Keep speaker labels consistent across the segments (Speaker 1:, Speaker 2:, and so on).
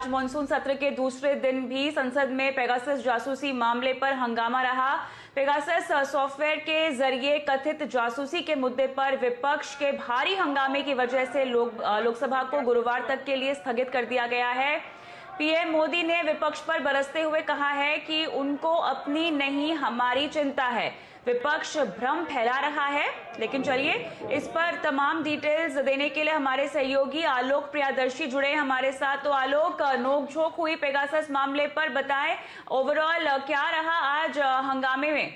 Speaker 1: Monsoon सत्र के दूसरे दिन भी संसद में पेगासस जासूसी मामले पर हंगामा रहा। पेगासस सॉफ्टवेयर के जरिए कथित जासूसी के मुद्दे पर विपक्ष के भारी हंगामे की वजह से लोकसभा को गुरुवार तक के लिए स्थगित कर दिया गया है। पीएम मोदी ने विपक्ष पर बरसते हुए कहा है कि उनको अपनी नहीं हमारी चिंता है, विपक्ष भ्रम फैला रहा है। लेकिन चलिए इस पर तमाम डिटेल्स देने के लिए हमारे सहयोगी आलोक प्रियदर्शी जुड़े हमारे साथ। तो आलोक, नोकझोंक हुई पेगासस मामले पर बताएं, ओवरऑल क्या रहा आज हंगामे में?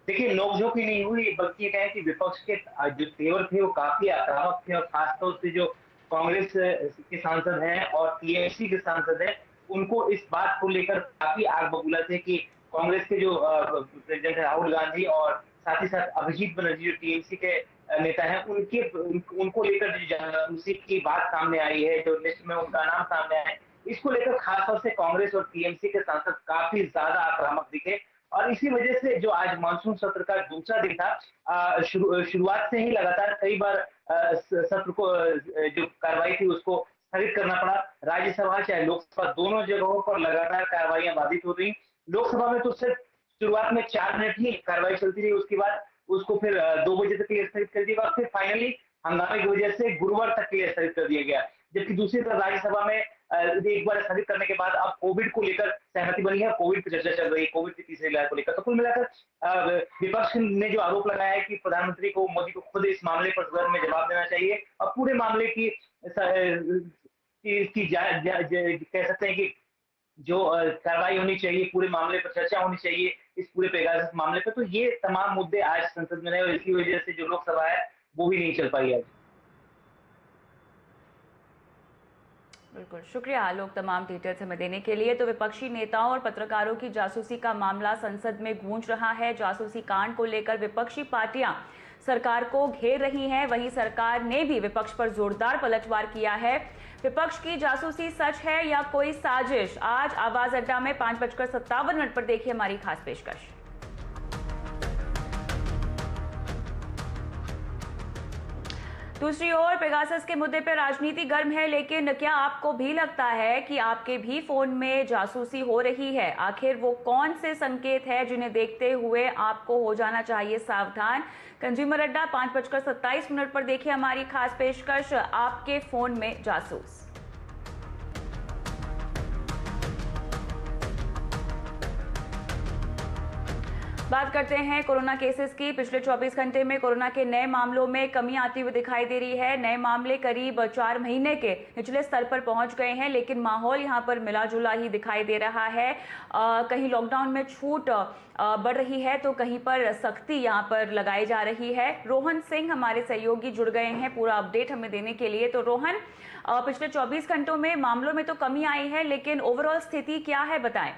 Speaker 2: देखिए, नोकझोंक ही नहीं हुई, बल्कि ये कहें कि विपक्ष के जो तेवर थे वो काफी आक्रामक थे, और खासतौर से जो कांग्रेस के सांसद हैं और टीएमसी के सांसद हैं, उनको इस बात को लेकर काफी आग बबूला थे कि कांग्रेस के जो प्रेसिडेंट राहुल गांधी और साथ ही साथ अभिजीत बनर्जी जो टीएमसी के नेता हैं, उनको लेकर जो जासूसी की बात सामने आई है, जो लिस्ट में उनका नाम सामने आया है, इसको लेकर खासतौर से कांग्रेस और टीएमसी के सांसद काफी ज्यादा आक्रामक दिखे। और इसी वजह से जो आज मानसून सत्र का दूसरा दिन था, शुरुआत से ही लगातार कई बार सत्र को जो कार्रवाई थी उसको स्थगित करना पड़ा। राज्यसभा चाहे लोकसभा, दोनों जगहों पर लगातार कार्रवाइयां बाधित हो रही। लोकसभा में तो सिर्फ शुरुआत में 4 मिनट ही कार्रवाई चलती रही, उसके बाद उसको फिर 2 बजे तक के लिए स्थगित कर दिया और फिर फाइनली हंगामे की वजह से गुरुवार तक के लिए स्थगित कर दिया गया। जबकि दूसरी तरफ राज्यसभा में एक बार स्थगित करने के बाद अब कोविड को लेकर सहमति बनी है, कोविड की चर्चा चल रही है, कोविड की तीसरी लहर को लेकर। तो कुल मिलाकर विपक्ष ने जो आरोप लगाया है कि प्रधानमंत्री को, मोदी को खुद इस मामले पर सदन में जवाब देना चाहिए और पूरे मामले की कह सकते हैं कि जो कार्रवाई होनी चाहिए, पूरे मामले पर चर्चा होनी चाहिए, इस पूरे पेगासस मामले पर। तो ये तमाम मुद्दे आज संसद में रहे और इसी वजह से जो लोकसभा है वो भी नहीं चल पाई आज।
Speaker 1: बिल्कुल, शुक्रिया आलोक तमाम डिटेल्स हमें देने के लिए। तो विपक्षी नेताओं और पत्रकारों की जासूसी का मामला संसद में गूंज रहा है। जासूसी कांड को लेकर विपक्षी पार्टियां सरकार को घेर रही हैं, वहीं सरकार ने भी विपक्ष पर जोरदार पलटवार किया है। विपक्ष की जासूसी सच है या कोई साजिश? आज आवाज अड्डा में 5:57 पर देखिए हमारी खास पेशकश। दूसरी ओर पेगासस के मुद्दे पर राजनीति गर्म है, लेकिन क्या आपको भी लगता है कि आपके भी फोन में जासूसी हो रही है? आखिर वो कौन से संकेत है जिन्हें देखते हुए आपको हो जाना चाहिए सावधान? कंज्यूमर अड्डा 5:27 पर देखिए हमारी खास पेशकश, आपके फोन में जासूस। बात करते हैं कोरोना केसेस की। पिछले 24 घंटे में कोरोना के नए मामलों में कमी आती हुई दिखाई दे रही है। नए मामले करीब 4 महीने के निचले स्तर पर पहुंच गए हैं, लेकिन माहौल यहां पर मिला जुला ही दिखाई दे रहा है। कहीं लॉकडाउन में छूट बढ़ रही है तो कहीं पर सख्ती यहां पर लगाई जा रही है। रोहन सिंह हमारे सहयोगी जुड़ गए हैं पूरा अपडेट हमें देने के लिए। तो रोहन, पिछले 24 घंटों में मामलों में तो कमी आई है, लेकिन ओवरऑल स्थिति क्या है, बताएं।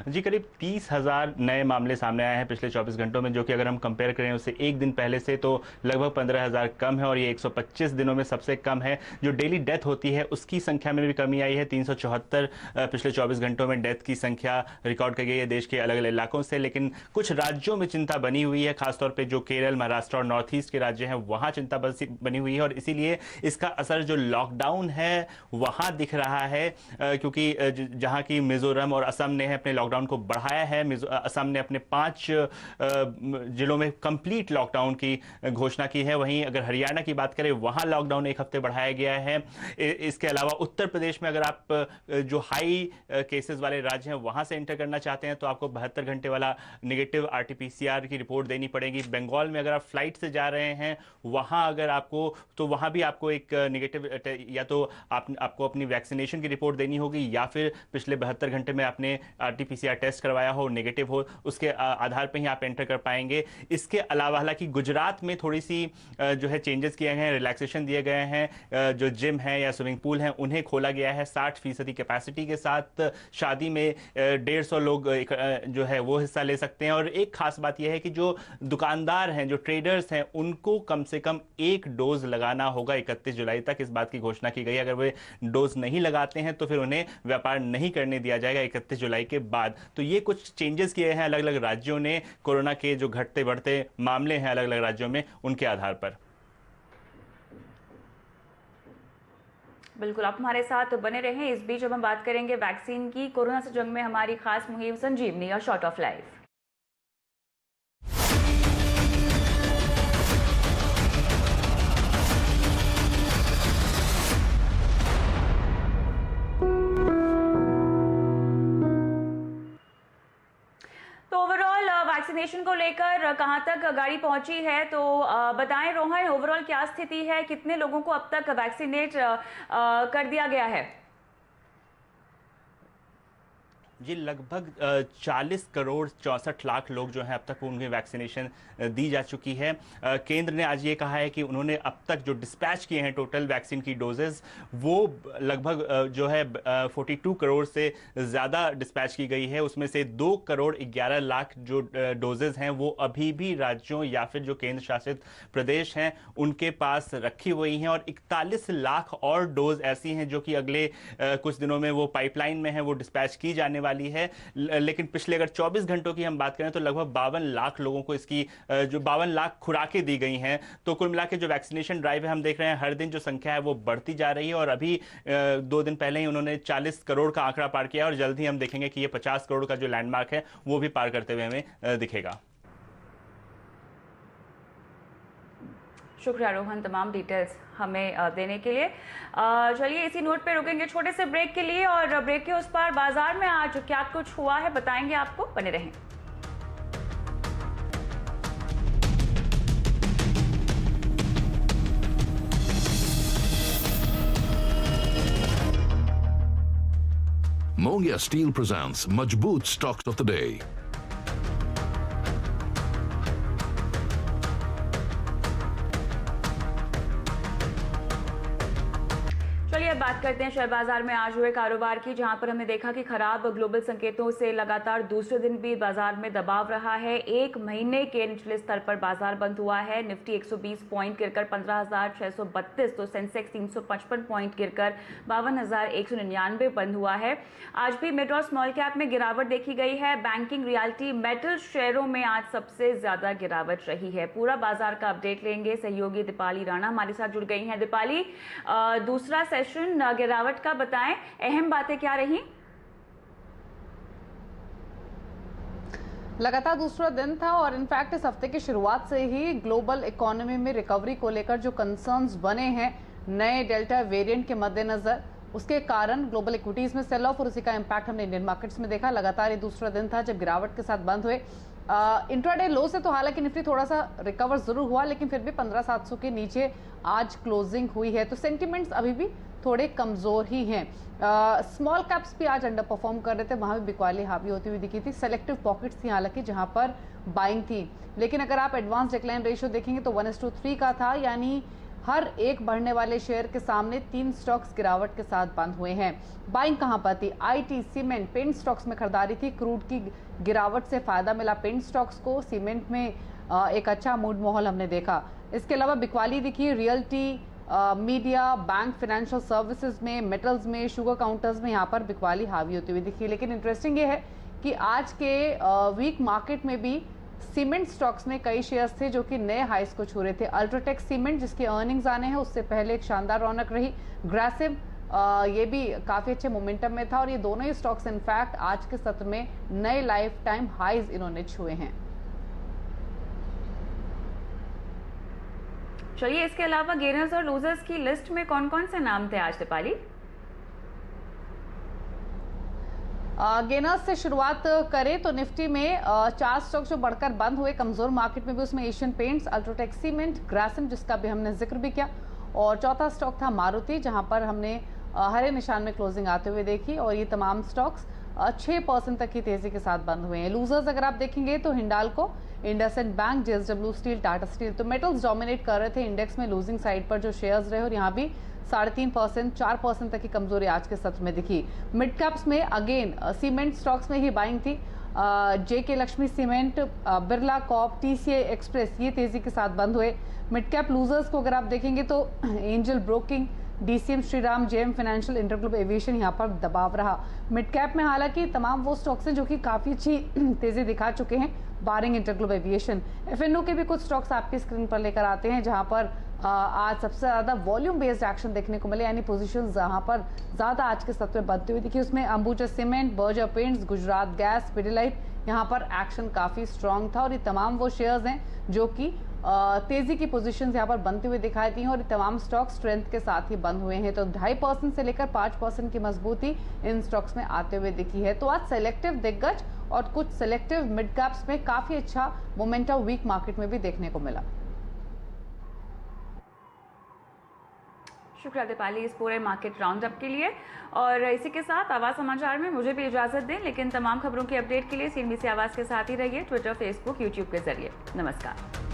Speaker 3: जी, करीब 30,000 नए मामले सामने आए हैं पिछले 24 घंटों में, जो कि अगर हम कंपेयर करें उससे एक दिन पहले से तो लगभग 15,000 कम है, और ये 125 दिनों में सबसे कम है। जो डेली डेथ होती है उसकी संख्या में भी कमी आई है। 374 पिछले 24 घंटों में डेथ की संख्या रिकॉर्ड की गई है देश के अलग अलग इलाकों से। लेकिन कुछ राज्यों में चिंता बनी हुई है, खासतौर पर जो केरल, महाराष्ट्र और नॉर्थ ईस्ट के राज्य हैं वहाँ चिंता बनी हुई है, और इसीलिए इसका असर जो लॉकडाउन है वहाँ दिख रहा है। क्योंकि जहाँ की मिजोरम और असम ने अपने लॉकडाउन को बढ़ाया है। असम ने अपने 5 जिलों में कंप्लीट लॉकडाउन की घोषणा की है। वहीं अगर हरियाणा की बात करें वहां लॉकडाउन 1 हफ्ते बढ़ाया गया है। इसके अलावा उत्तर प्रदेश में अगर आप जो हाई केसेस वाले राज्य हैं वहां से एंटर करना चाहते हैं तो आपको 72 घंटे वाला नेगेटिव आरटीपीसीआर की रिपोर्ट देनी पड़ेगी। बंगाल में अगर आप फ्लाइट से जा रहे हैं वहां अगर आपको, तो वहां भी आपको एक नेगेटिव, या तो आपको अपनी वैक्सीनेशन की रिपोर्ट देनी होगी, या फिर पिछले 72 घंटे में आपने आरटीपीसीआर टेस्ट करवाया हो, नेगेटिव हो, उसके आधार पर ही आप एंटर कर पाएंगे। इसके अलावा हालांकि गुजरात में थोड़ी सी जो है चेंजेस किए गए हैं, रिलैक्सेशन दिए गए हैं। जो जिम है या स्विमिंग पूल है उन्हें खोला गया है 60% कैपेसिटी के साथ। शादी में 150 लोग जो है वो हिस्सा ले सकते हैं। और एक खास बात यह है कि जो दुकानदार हैं, जो ट्रेडर्स हैं, उनको कम से कम 1 डोज लगाना होगा 31 जुलाई तक। इस बात की घोषणा की गई। अगर वे डोज नहीं लगाते हैं तो फिर उन्हें व्यापार नहीं करने दिया जाएगा 31 जुलाई के बाद। तो ये कुछ चेंजेस किए हैं अलग अलग राज्यों ने, कोरोना के जो घटते बढ़ते मामले हैं अलग अलग राज्यों में, उनके आधार पर।
Speaker 1: बिल्कुल, आप हमारे साथ बने रहें। इस बीच अब हम बात करेंगे वैक्सीन की। कोरोना से जंग में हमारी खास मुहिम संजीवनी और शॉट ऑफ लाइफ। तो ओवरऑल वैक्सीनेशन को लेकर कहां तक गाड़ी पहुंची है, तो बताएं रोहन, ओवरऑल क्या स्थिति है, कितने लोगों को अब तक वैक्सीनेट कर दिया गया है?
Speaker 3: जी लगभग 40 करोड़ 64 लाख लोग जो हैं अब तक उनकी वैक्सीनेशन दी जा चुकी है। केंद्र ने आज ये कहा है कि उन्होंने अब तक जो डिस्पैच किए हैं टोटल वैक्सीन की डोजेस, वो लगभग जो है 42 करोड़ से ज़्यादा डिस्पैच की गई है। उसमें से 2 करोड़ 11 लाख जो डोजेज हैं वो अभी भी राज्यों या फिर जो केंद्र शासित प्रदेश हैं उनके पास रखी हुई हैं, और 41 लाख और डोज ऐसी हैं जो कि अगले कुछ दिनों में वो पाइपलाइन में है, वो डिस्पैच की जाने वाली है। लेकिन पिछले अगर 24 घंटों की हम बात करें तो लगभग 52 लाख लोगों को इसकी जो 52 लाख खुराकें दी गई हैं। तो कुल मिला के जो वैक्सीनेशन ड्राइव है हम देख रहे हैं हर दिन जो संख्या है वो बढ़ती जा रही है, और अभी 2 दिन पहले ही उन्होंने 40 करोड़ का आंकड़ा पार किया, और जल्द ही हम देखेंगे कि ये 50 करोड़ का जो लैंडमार्क है वो भी पार करते हुए हमें दिखेगा।
Speaker 1: शुक्रिया रोहन तमाम डिटेल्स हमें देने के लिए। चलिए इसी नोट पे रुकेंगे छोटे से ब्रेक के लिए, और ब्रेक के उस पार बाजार में आज क्या कुछ हुआ है बताएंगे आपको, बने रहें।
Speaker 4: Mongia Steel presents Majboot Stocks of the Day.
Speaker 1: बात करते हैं शेयर बाजार में आज हुए कारोबार की, जहां पर हमने देखा कि खराब ग्लोबल संकेतों से लगातार दूसरे दिन भी बाजार में दबाव रहा है। एक महीने के निचले स्तर पर बाजार बंद हुआ है। निफ्टी 120 पॉइंट गिरकर 15,632, तो सेंसेक्स 355 पॉइंट गिरकर 52,199 बंद हुआ है। आज भी मिड और स्मॉल कैप में गिरावट देखी गई है। बैंकिंग, रियल्टी, मेटल शेयरों में आज सबसे ज्यादा गिरावट रही है। पूरा बाजार का अपडेट लेंगे, सहयोगी दीपाली राणा हमारे साथ जुड़ गई हैं। दीपाली, दूसरा सेशन गिरावट का बताएं, अहम बातें क्या रही?
Speaker 5: लगातार दूसरा दिन था, और इनफैक्ट इस हफ्ते की शुरुआत से ही ग्लोबल इकोनॉमी में रिकवरी को लेकर जो कंसर्न्स बने हैं नए डेल्टा वेरिएंट के मद्देनजर, उसके कारण ग्लोबल इक्विटीज में सेल ऑफ और उसी का इंपैक्ट हमने इंडियन मार्केट्स में देखा। लगातार ये दूसरा दिन था जब गिरावट के साथ बंद हुए। इंट्राडे लो से तो हालांकि निफ्टी थोड़ा सा रिकवर जरूर हुआ, लेकिन फिर भी 15,700 के नीचे आज क्लोजिंग हुई है, तो सेंटिमेंट्स अभी भी थोड़े कमजोर ही हैं। स्मॉल कैप्स भी आज अंडर परफॉर्म कर रहे थे, वहां भी बिकवाली हावी होती हुई दिखी थी। सेलेक्टिव पॉकेट्स थी हालांकि जहां पर बाइंग थी, लेकिन अगर आप एडवांस डिक्लाइन रेशियो देखेंगे तो 1:3 का था, यानी हर एक बढ़ने वाले शेयर के सामने 3 स्टॉक्स गिरावट के साथ बंद हुए हैं। बाइंग कहां पर थी? आईटी, सीमेंट, पेंट स्टॉक्स में खरीदारी थी। क्रूड की गिरावट से फायदा मिला पेंट स्टॉक्स को। सीमेंट में एक अच्छा मूड माहौल हमने देखा। इसके अलावा बिकवाली दिखी realty, media, bank, financial services में, मेटल्स में, शुगर काउंटर्स में यहाँ पर बिकवाली हावी होती हुई दिखी। लेकिन इंटरेस्टिंग ये है कि आज के वीक मार्केट में भी सीमेंट स्टॉक्स में कई शेयर्स थे जो कि नए हाइस को छू रहे थे। अल्ट्राटेक सीमेंट जिसके अर्निंग्स आने हैं उससे पहले एक शानदार रौनक रही। ग्रासिम ये भी काफी अच्छे मोमेंटम में था, और ये दोनों ही स्टॉक्स इनफैक्ट आज के सत्र में नए लाइफ टाइम हाइज इन्होंने छुए हैं।
Speaker 1: चलिए इसके अलावा गेनर्स और लूजर्स की लिस्ट में कौन कौन से नाम थे आज दीपाली?
Speaker 5: गेनर्स से शुरुआत करें तो निफ्टी में 4 स्टॉक जो बढ़कर बंद हुए कमजोर मार्केट में भी, उसमें Asian paints, UltraTech cement, Grasim जिसका भी हमने जिक्र भी किया, और चौथा स्टॉक था मारुति जहां पर हमने हरे निशान में क्लोजिंग आते हुए देखी, और ये तमाम स्टॉक्स 6% तक की तेजी के साथ बंद हुए हैं। लूजर्स अगर आप देखेंगे तो Hindalco, IndusInd bank, JSW steel, Tata steel, तो मेटल्स डोमिनेट कर रहे थे इंडेक्स में लूजिंग साइड पर जो शेयर्स रहे, और यहाँ भी 3.5%, 4% तक की कमजोरी आज के सत्र में दिखी। मिड कैप्स में अगेन सीमेंट स्टॉक्स में ही बाइंग थी। JK Lakshmi cement, Birla corp, TCI express ये तेजी के साथ बंद हुए। मिड कैप लूजर्स को अगर आप देखेंगे तो angel broking, DCM Shriram, JM financial, InterGlobe aviation यहाँ पर दबाव रहा। मिड कैप में हालांकि तमाम वो स्टॉक्स हैं जो कि काफी अच्छी तेजी दिखा चुके हैं, बारिंग इंटरग्लोब एविएशन। एफएनओ के भी कुछ स्टॉक्स आपकी स्क्रीन पर लेकर आते हैं जहां पर आज सबसे ज़्यादा वॉल्यूम बेस्ड एक्शन देखने को मिले, यानी पोजीशंस जहां पर ज़्यादा आज के सत्र में बनती हुई दिखी। उसमें Ambuja cement, Berger paints, Gujarat gas, Pidilite, यहाँ पर एक्शन काफ़ी स्ट्रांग था और ये तमाम वो शेयर्स हैं जो कि तेजी की पोजीशंस यहाँ पर बनती हुई दिखाई दी हैं और ये तमाम स्टॉक स्ट्रेंथ के साथ ही बंद हुए हैं। तो 2.5% से लेकर 5% की मजबूती इन स्टॉक्स में आते हुए दिखी है। तो आज सेलेक्टिव दिग्गज और कुछ सेलेक्टिव मिड कैप्स में काफ़ी अच्छा मोमेंटम वीक मार्केट में भी देखने को मिला।
Speaker 1: शुक्रिया दीपाली इस पूरे मार्केट राउंड अप के लिए। और इसी के साथ आवाज समाचार में मुझे भी इजाजत दें, लेकिन तमाम खबरों की अपडेट के लिए CNBC आवाज के साथ ही रहिए, ट्विटर, फेसबुक, यूट्यूब के जरिए। नमस्कार।